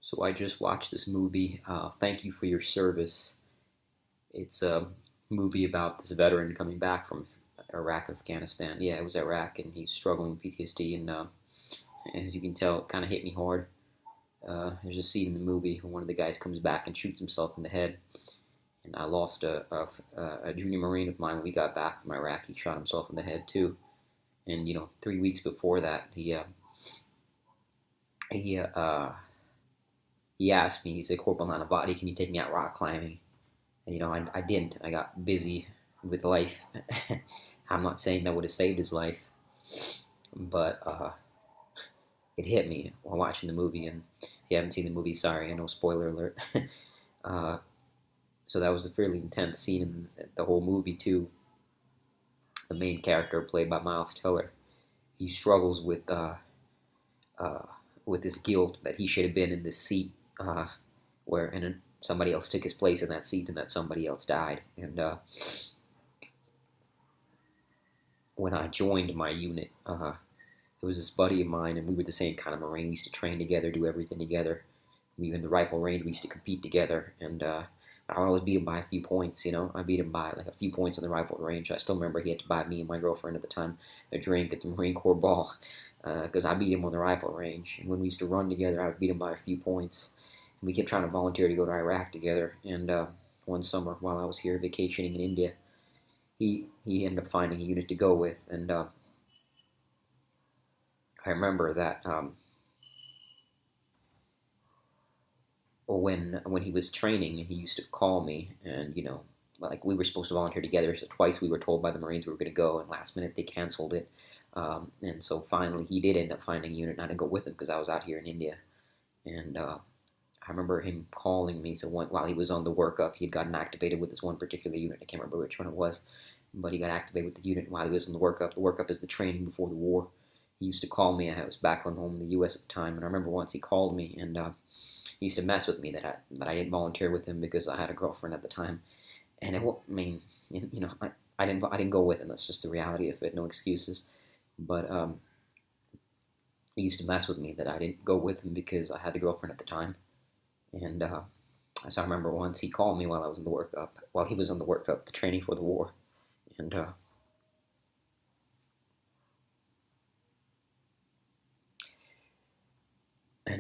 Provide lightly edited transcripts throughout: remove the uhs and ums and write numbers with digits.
So I just watched this movie, Thank You for Your Service. It's a movie about this veteran coming back from Iraq, Afghanistan. Yeah, it was Iraq, and he's struggling with PTSD. And as you can tell, it kind of hit me hard. There's a scene in the movie where one of the guys comes back and shoots himself in the head. And I lost a junior Marine of mine when we got back from Iraq. He shot himself in the head too. And 3 weeks before that, he he asked me. He said, "Corporal Nanavati, can you take me out rock climbing?" And I didn't. I got busy with life. I'm not saying that would have saved his life, but it hit me while watching the movie. And if you haven't seen the movie, sorry, I know, spoiler alert. uh, so that was a fairly intense scene in the whole movie too. The main character, played by Miles Teller, he struggles uh, with this guilt that he should have been in this seat, where somebody else took his place in that seat, and that somebody else died. And when I joined my unit, it was this buddy of mine, and we were the same kind of Marine. We used to train together, do everything together. Even the rifle range, we used to compete together. And I always beat him by a few points. I beat him by like a few points in the rifle range. I still remember he had to buy me and my girlfriend at the time a drink at the Marine Corps ball because I beat him on the rifle range. And when we used to run together, I would beat him by a few points. And we kept trying to volunteer to go to Iraq together. And one summer, while I was here vacationing in India, he ended up finding a unit to go with. And I remember that when he was training, he used to call me, and like we were supposed to volunteer together. So twice we were told by the Marines we were going to go, and last minute they canceled it. And so finally he did end up finding a unit, and I didn't go with him because I was out here in India. And I remember him calling me. So while he was on the workup, he had gotten activated with this one particular unit. I can't remember which one it was, but he got activated with the unit while he was on the workup. The workup is the training before the war. He used to call me. I was back home in the U.S. at the time, and I remember once he called me, and he used to mess with me that I didn't volunteer with him because I had a girlfriend at the time. And I didn't go with him. That's just the reality of it. No excuses. But he used to mess with me that I didn't go with him because I had the girlfriend at the time. And so I remember once he called me while I was in the workup, while he was on the workup, the training for the war, and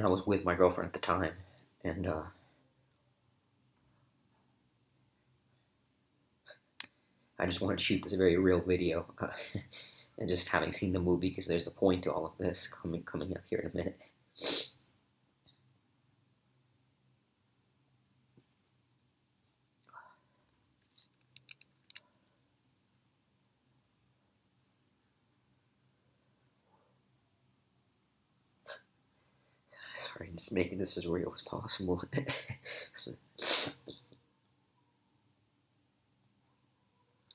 I was with my girlfriend at the time, and I just wanted to shoot this very real video, and just having seen the movie, because there's a point to all of this coming up here in a minute. Sorry, I'm just making this as real as possible.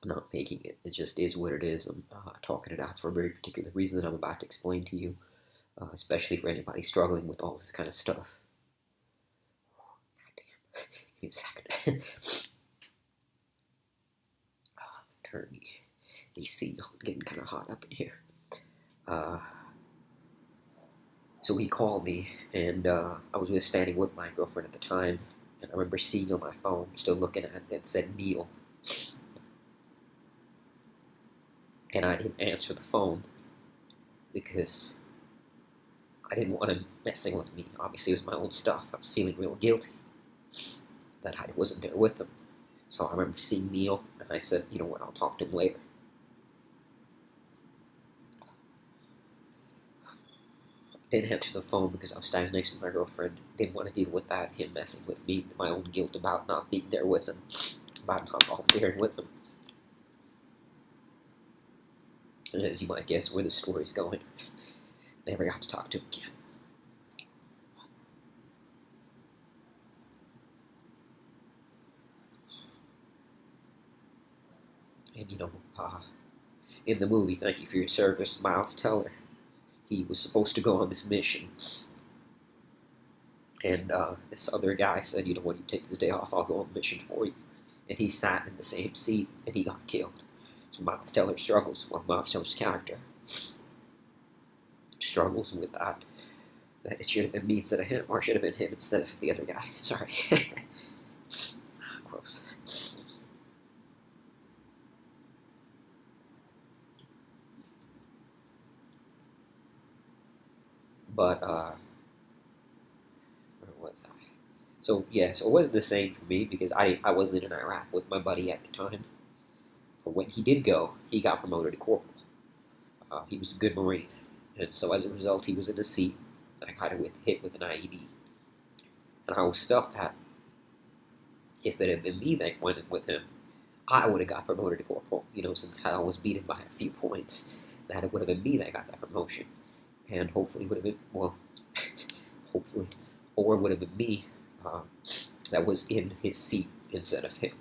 I'm not making it. It just is what it is. I'm talking it out for a very particular reason that I'm about to explain to you, especially for anybody struggling with all this kind of stuff. God damn. Give me a second. Turn the AC on. Getting kind of hot up in here. So he called me, and I was just standing with my girlfriend at the time, and I remember seeing on my phone, still looking at it, it said Neil. And I didn't answer the phone because I didn't want him messing with me. Obviously, it was my own stuff. I was feeling real guilty that I wasn't there with him. So I remember seeing Neil, and I said, you know what, I'll talk to him later. I didn't answer the phone because I was standing next to my girlfriend. Didn't want to deal with that, him messing with me, my own guilt about not being there with him, about not volunteering with him. And as you might guess where the story's going, never got to talk to him again. And in the movie, Thank You for Your Service, Miles Teller, he was supposed to go on this mission. And this other guy said, you know what, you take this day off, I'll go on the mission for you. And he sat in the same seat, and he got killed. So Miles Teller struggles, well, Miles Teller's character struggles with that that it should have been me instead of him, or it should have been him instead of the other guy. Sorry. Gross. But where was I? So yeah, so it wasn't the same for me because I wasn't in Iraq with my buddy at the time. But when he did go, he got promoted to corporal. He was a good Marine, and so as a result, he was in a seat that I got hit with an IED. And I always felt that if it had been me that went in with him, I would have got promoted to corporal. You know, since I was beaten by a few points, that it would have been me that got that promotion, and hopefully would have been well, hopefully, or it would have been me uh, that was in his seat instead of him.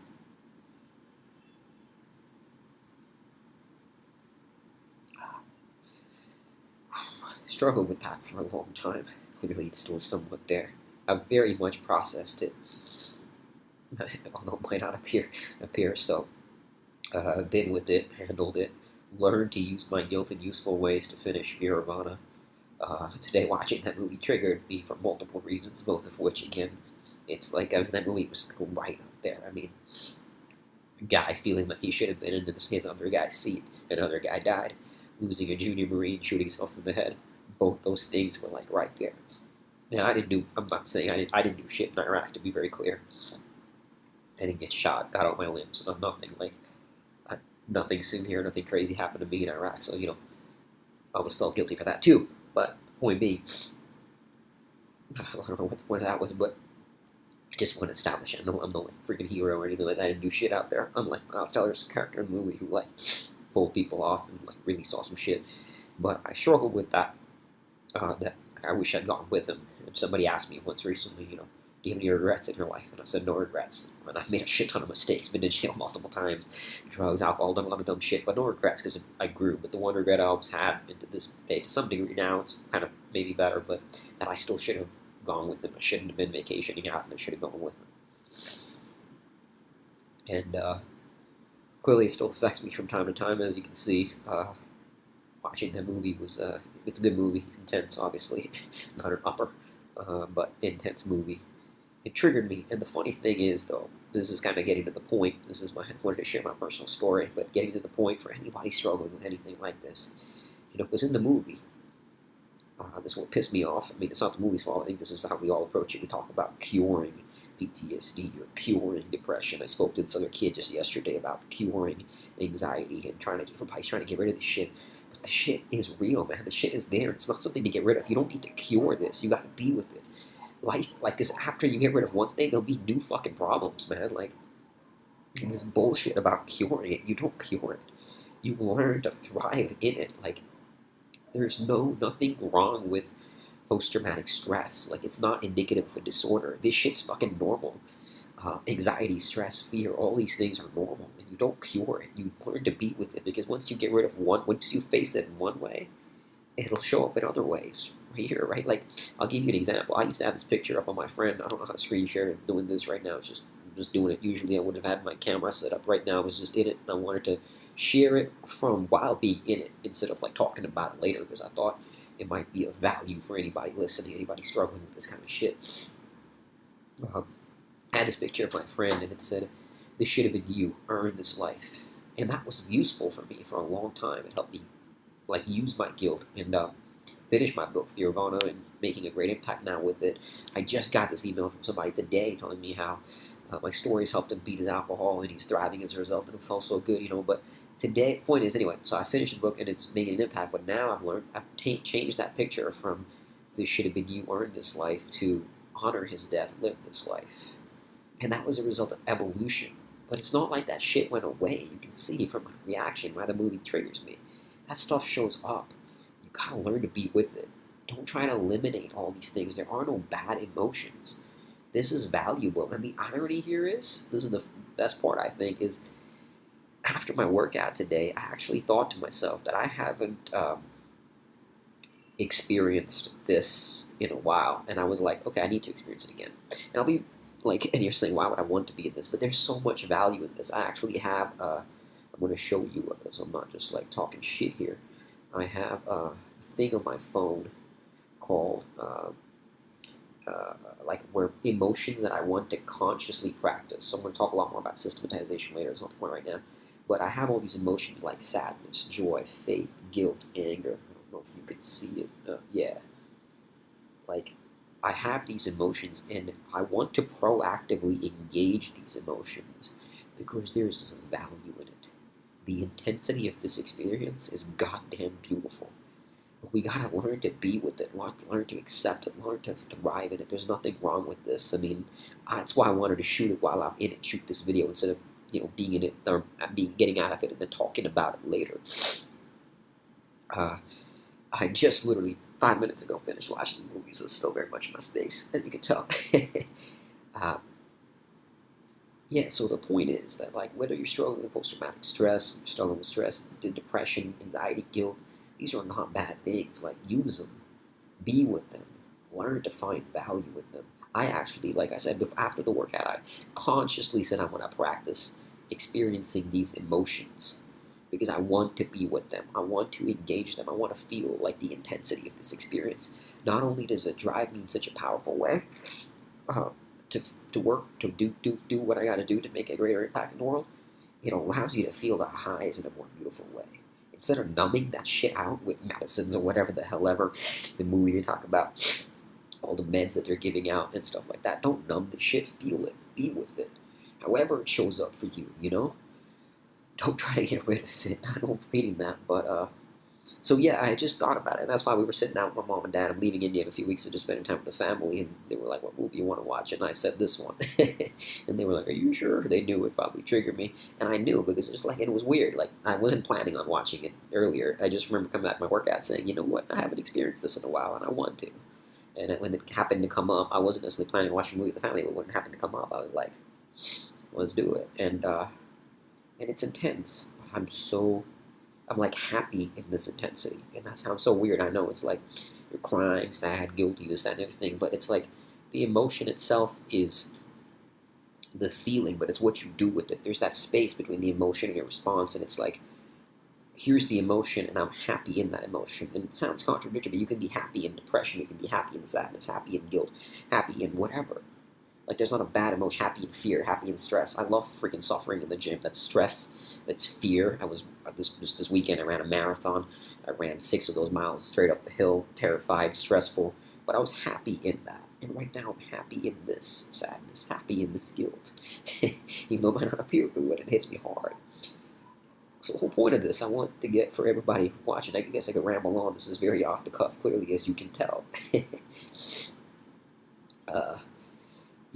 Struggled with that for a long time. Clearly, it's still somewhat there. I've very much processed it, although it might not appear so. Been with it, handled it, learned to use my guilt in useful ways to finish Fearvana. Today, watching that movie triggered me for multiple reasons, both of which, again, it's like that movie was right up there. I mean, a guy feeling like he should have been in his other guy's seat, another guy died, losing a junior Marine, shooting himself in the head. Both those things were like right there. And I'm not saying I didn't do shit in Iraq, to be very clear. I didn't get shot, got out my limbs, nothing. Like, nothing severe, nothing crazy happened to me in Iraq, so, I was felt guilty for that too. But point being, I don't know what the point of that was, but I just want to establish it. I'm no like freaking hero or anything like that. I didn't do shit out there. Unlike Miles Teller's character in the movie who like pulled people off and like really saw some shit. But I struggled with that. That I wish I'd gone with him. And somebody asked me once recently, do you have any regrets in your life? And I said no regrets. And I've made a shit ton of mistakes, been in jail multiple times, drugs, alcohol, done a lot of dumb shit, but no regrets because I grew. But the one regret I always had, and to this day, to some degree now, it's kind of maybe better, but that I still should have gone with him. I shouldn't have been vacationing out, and I should have gone with him. And clearly, it still affects me from time to time, as you can see. Watching that movie was it's a good movie, intense, obviously, not an upper, but intense movie. It triggered me, and the funny thing is, though, this is kind of getting to the point. I wanted to share my personal story, but getting to the point for anybody struggling with anything like this, because in the movie, this will piss me off. I mean, it's not the movie's fault. I think this is how we all approach it. We talk about curing PTSD or curing depression. I spoke to this other kid just yesterday about curing anxiety and everybody's trying to get rid of this shit. But the shit is real, man. The shit is there. It's not something to get rid of. You don't need to cure this. You got to be with it. Life, like, because after you get rid of one thing, there'll be new fucking problems, man. Like, this bullshit about curing it. You don't cure it. You learn to thrive in it. Like, there's nothing wrong with post-traumatic stress. Like, it's not indicative of a disorder. This shit's fucking normal. Anxiety, stress, fear, all these things are normal, and you don't cure it. You learn to be with it, because once you get rid of one, once you face it in one way, it'll show up in other ways. Right here, right? Like, I'll give you an example. I used to have this picture up on my friend. I don't know how to screen share it. Doing this right now. I'm just doing it. Usually I would have had my camera set up. Right now I was just in it, and I wanted to share it from while being in it instead of like talking about it later, because I thought it might be of value for anybody listening, anybody struggling with this kind of shit. I had this picture of my friend, and it said, "This should have been you. Earn this life." And that was useful for me for a long time. It helped me like use my guilt and finish my book, Fearvana, and making a great impact now with it. I just got this email from somebody today telling me how my stories helped him beat his alcohol, and he's thriving as a result, and it felt so good, But today, point is, anyway, so I finished the book, and it's making an impact, but now I've changed that picture from "this should have been you, earn this life" to "honor his death, live this life." And that was a result of evolution. But it's not like that shit went away. You can see from my reaction why the movie triggers me. That stuff shows up. You gotta learn to be with it. Don't try to eliminate all these things. There are no bad emotions. This is valuable. And the irony here is, this is the best part, I think, is after my workout today, I actually thought to myself that I haven't experienced this in a while. And I was like, okay, I need to experience it again. And I'll be like, and you're saying, why would I want to be in this? But there's so much value in this. I actually have, I'm going to show you, so I'm not just like talking shit here. I have a thing on my phone called like where emotions that I want to consciously practice. So I'm going to talk a lot more about systematization later. It's not the point right now. But I have all these emotions like sadness, joy, faith, guilt, anger. I don't know if you can see it. Yeah. Like, I have these emotions and I want to proactively engage these emotions because there's value in it. The intensity of this experience is goddamn beautiful. But we gotta learn to be with it, learn to accept it, learn to thrive in it. There's nothing wrong with this. I mean, that's why I wanted to shoot it while I'm in it, shoot this video instead of being in it or getting out of it and then talking about it later. I just literally 5 minutes ago finished watching the movie, so it's still very much in my space, as you can tell. uh, yeah, so the point is that, like, whether you're struggling with post-traumatic stress, you're struggling with stress, depression, anxiety, guilt, these are not bad things. Like, use them, be with them, learn to find value in them. I actually, like I said, after the workout, I consciously said I want to practice experiencing these emotions because I want to be with them. I want to engage them. I want to feel like the intensity of this experience. Not only does it drive me in such a powerful way uh, to work, to do what I got to do to make a greater impact in the world, it allows you to feel the highs in a more beautiful way. Instead of numbing that shit out with medicines or whatever the hell ever, the movie they talk about, all the meds that they're giving out and stuff like that, don't numb the shit, feel it, be with it. However it shows up for you, Don't try to get rid of it. I don't reading that, but so yeah, I just thought about it. That's why we were sitting down with my mom and dad. I'm leaving India in a few weeks, so just spending time with the family, and they were like, "What movie you want to watch?" And I said this one, and they were like, "Are you sure?" They knew it probably triggered me, and I knew because it's like it was weird. Like I wasn't planning on watching it earlier. I just remember coming back from my workout saying, "You know what? I haven't experienced this in a while, and I want to." And when it happened to come up, I wasn't necessarily planning on watching a movie with the family, but when it happened to come up, I was like, "Let's do it." And it's intense. I'm like happy in this intensity, and that sounds so weird. I know it's like you're crying, sad, guilty, this, that, and everything, but it's like the emotion itself is the feeling, but it's what you do with it. There's that space between the emotion and your response, and it's like here's the emotion, and I'm happy in that emotion. And it sounds contradictory, but you can be happy in depression, you can be happy in sadness, happy in guilt, happy in whatever. Like, there's not a bad emotion. Happy in fear, happy in stress. I love freaking suffering in the gym. That's stress. That's fear. I was this weekend. I ran a marathon. I ran 6 of those miles straight up the hill, terrified, stressful. But I was happy in that. And right now, I'm happy in this sadness, happy in this guilt. Even though it might not appear to it, it hits me hard. So the whole point of this, I want to get for everybody watching. I guess I could ramble on. This is very off the cuff, clearly, as you can tell.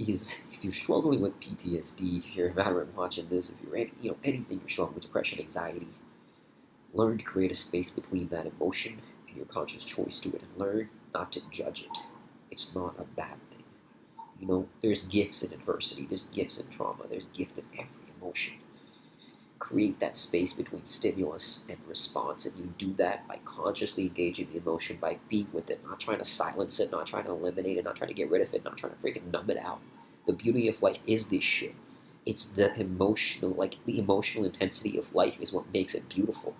Is if you're struggling with PTSD, if you're a veteran watching this, if you're anything you're struggling with depression, anxiety, learn to create a space between that emotion and your conscious choice to it, and learn not to judge it. It's not a bad thing. There's gifts in adversity, there's gifts in trauma, there's gift in every emotion. Create that space between stimulus and response, and you do that by consciously engaging the emotion, by being with it, not trying to silence it, not trying to eliminate it, not trying to get rid of it, not trying to freaking numb it out. The beauty of life is this shit. It's the emotional intensity of life is what makes it beautiful.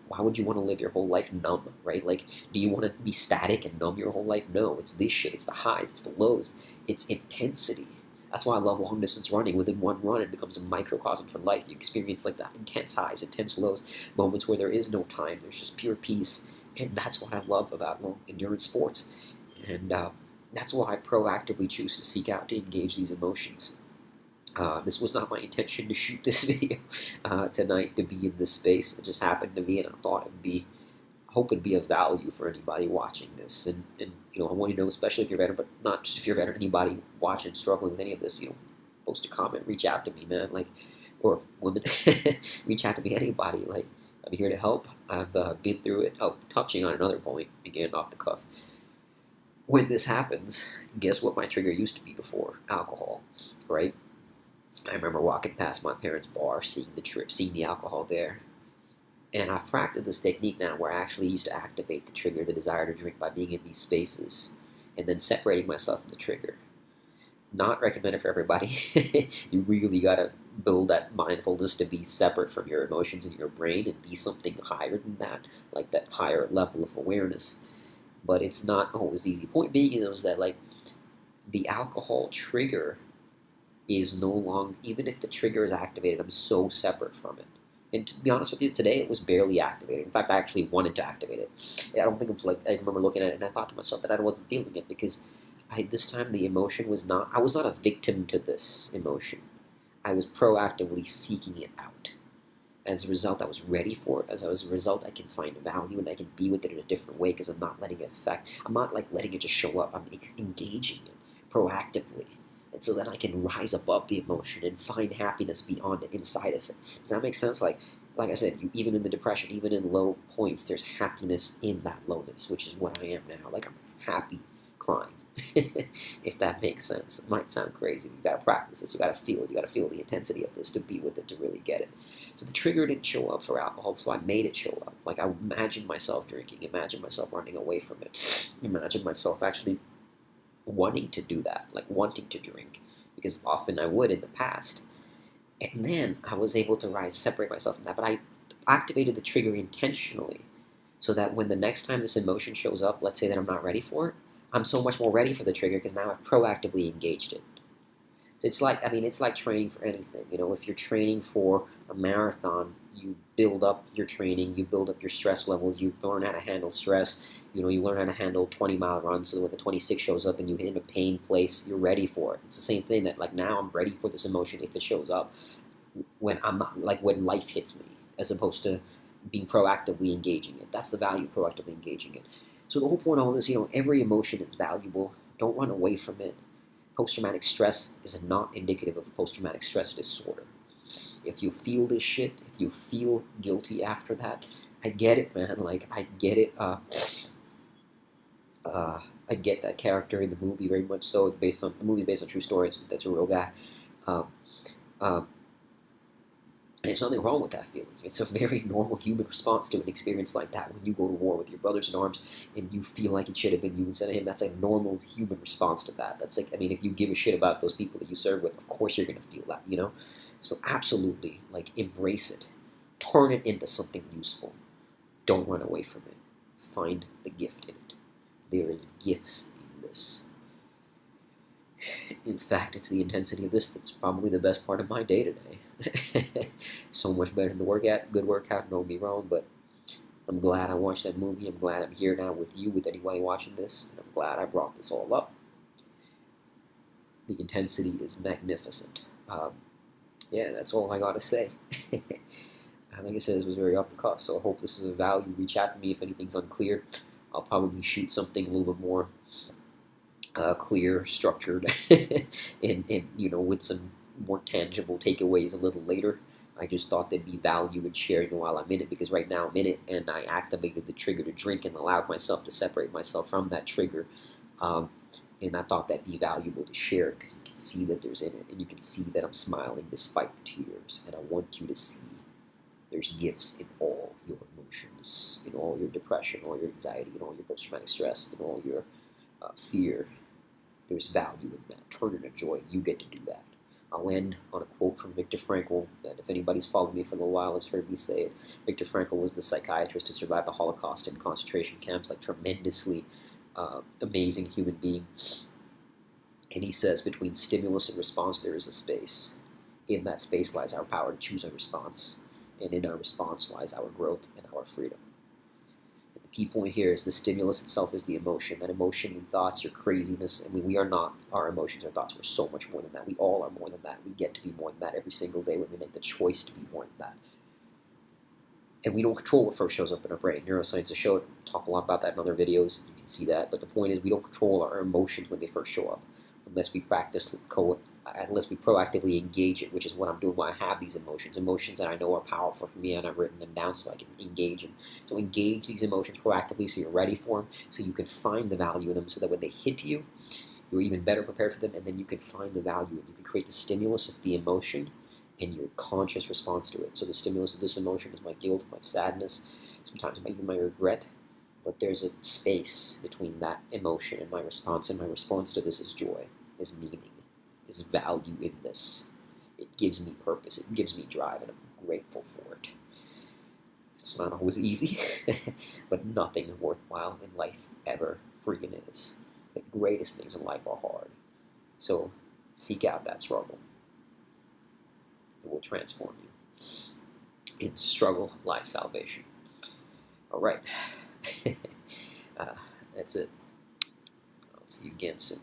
Why would you want to live your whole life numb, right? Like, do you want to be static and numb your whole life? No, it's this shit. It's the highs, it's the lows, it's intensity. That's why I love long distance running. Within one run, it becomes a microcosm for life. You experience like the intense highs, intense lows, moments where there is no time. There's just pure peace, and that's what I love about endurance sports. And that's why I proactively choose to seek out to engage these emotions. This was not my intention to shoot this video tonight, to be in this space. It just happened to be, and I thought hope it'd be of value for anybody watching this. And I want you to know, especially if you're a veteran, but not just if you're a veteran, anybody watching, struggling with any of this, post a comment, reach out to me, man, or women, reach out to me, anybody, I'm here to help. I've been through it. Oh, touching on another point, again, off the cuff. When this happens, guess what my trigger used to be before? Alcohol, right? I remember walking past my parents' bar, seeing the alcohol there. And I've practiced this technique now where I actually used to activate the trigger, the desire to drink, by being in these spaces and then separating myself from the trigger. Not recommended for everybody. You really gotta build that mindfulness to be separate from your emotions and your brain and be something higher than that, like that higher level of awareness. but it's not always easy. Point being is that like the alcohol trigger is no longer, even if the trigger is activated, I'm so separate from it. And to be honest with you, today it was barely activated. In fact, I actually wanted to activate it. I don't think it was like, I remember looking at it and I thought to myself that I wasn't feeling it because this time the emotion was not, I was not a victim to this emotion. I was proactively seeking it out. As a result, I was ready for it. As a result, I can find value and I can be with it in a different way because I'm not letting it affect. I'm not like letting it just show up. I'm engaging it proactively. And so that I can rise above the emotion and find happiness beyond it, inside of it. Does that make sense? Like I said, even in the depression, even in low points, there's happiness in that lowness, which is what I am now. Like I'm happy crying. If that makes sense. It might sound crazy. You gotta practice this. You gotta feel it. You gotta feel the intensity of this to be with it, to really get it. So the trigger didn't show up for alcohol, so I made it show up. Like I imagined myself drinking, imagined myself running away from it, imagined myself actually wanting to do that, like wanting to drink, because often I would in the past. And then I was able to separate myself from that. But I activated the trigger intentionally so that when the next time this emotion shows up, let's say that I'm not ready for it, I'm so much more ready for the trigger because now I've proactively engaged it. It's like, I mean, it's like training for anything. You know, if you're training for a marathon, you build up your training, you build up your stress levels, you learn how to handle stress. You know, you learn how to handle 20-mile runs so that when the 26 shows up and you hit a pain place, you're ready for it. It's the same thing that, like, now I'm ready for this emotion if it shows up when I'm not, like, when life hits me, as opposed to being proactively engaging it. That's the value, proactively engaging it. So the whole point of all this, you know, every emotion is valuable. Don't run away from it. Post-traumatic stress is not indicative of a post-traumatic stress disorder. If you feel this shit, if you feel guilty after that, I get it, man. Like, I get it. I get that character in the movie very much so. The movie based on true stories. That's a real guy. Um, um, and there's nothing wrong with that feeling. It's a very normal human response to an experience like that. When you go to war with your brothers in arms and you feel like it should have been you instead of him, that's a normal human response to that. That's like, I mean, if you give a shit about those people that you serve with, of course you're going to feel that, you know? So absolutely, like, embrace it. Turn it into something useful. Don't run away from it. Find the gift in it. There is gifts in this. In fact, it's the intensity of this that's probably the best part of my day today. So much better than the good workout, don't be wrong, but I'm glad I watched that movie. I'm glad I'm here now with you, with anybody watching this. And I'm glad I brought this all up. The intensity is magnificent. Yeah, that's all I gotta say. Like I said, this was very off the cuff, so I hope this is of value. Reach out to me if anything's unclear. I'll probably shoot something a little bit more clear, structured, and you know, with some more tangible takeaways a little later. I just thought there'd be value in sharing it while I'm in it, because right now I'm in it, and I activated the trigger to drink and allowed myself to separate myself from that trigger. And I thought that'd be valuable to share because you can see that there's in it, and you can see that I'm smiling despite the tears. And I want you to see there's gifts in all your emotions, in all your depression, all your anxiety, in all your post-traumatic stress, in all your fear. There's value in that. Turn it into joy. You get to do that. I'll end on a quote from Viktor Frankl that if anybody's followed me for a little while has heard me say it. Viktor Frankl was the psychiatrist who survived the Holocaust in concentration camps, like tremendously amazing human being. And he says, between stimulus and response, there is a space. In that space lies our power to choose our response. And in our response lies our growth and our freedom. And the key point here is the stimulus itself is the emotion. That emotion, your thoughts, your craziness. I mean, we are not our emotions, our thoughts. We're so much more than that. We all are more than that. We get to be more than that every single day when we make the choice to be more than that. And we don't control what first shows up in our brain. Neuroscience has showed, talk a lot about that in other videos. You can see that. But the point is, we don't control our emotions when they first show up, unless we unless we proactively engage it, which is what I'm doing when I have these emotions. Emotions that I know are powerful for me, and I've written them down so I can engage them. So engage these emotions proactively so you're ready for them, so you can find the value in them, so that when they hit you, you're even better prepared for them, and then you can find the value, and you can create the stimulus of the emotion and your conscious response to it. So the stimulus of this emotion is my guilt, my sadness, sometimes even my regret, but there's a space between that emotion and my response to this is joy, is meaning, is value in this. It gives me purpose, it gives me drive, and I'm grateful for it. It's not always easy, but nothing worthwhile in life ever freaking is. The greatest things in life are hard. So seek out that struggle. It will transform you. In struggle lies salvation. All right. uh, that's it. I'll see you again soon.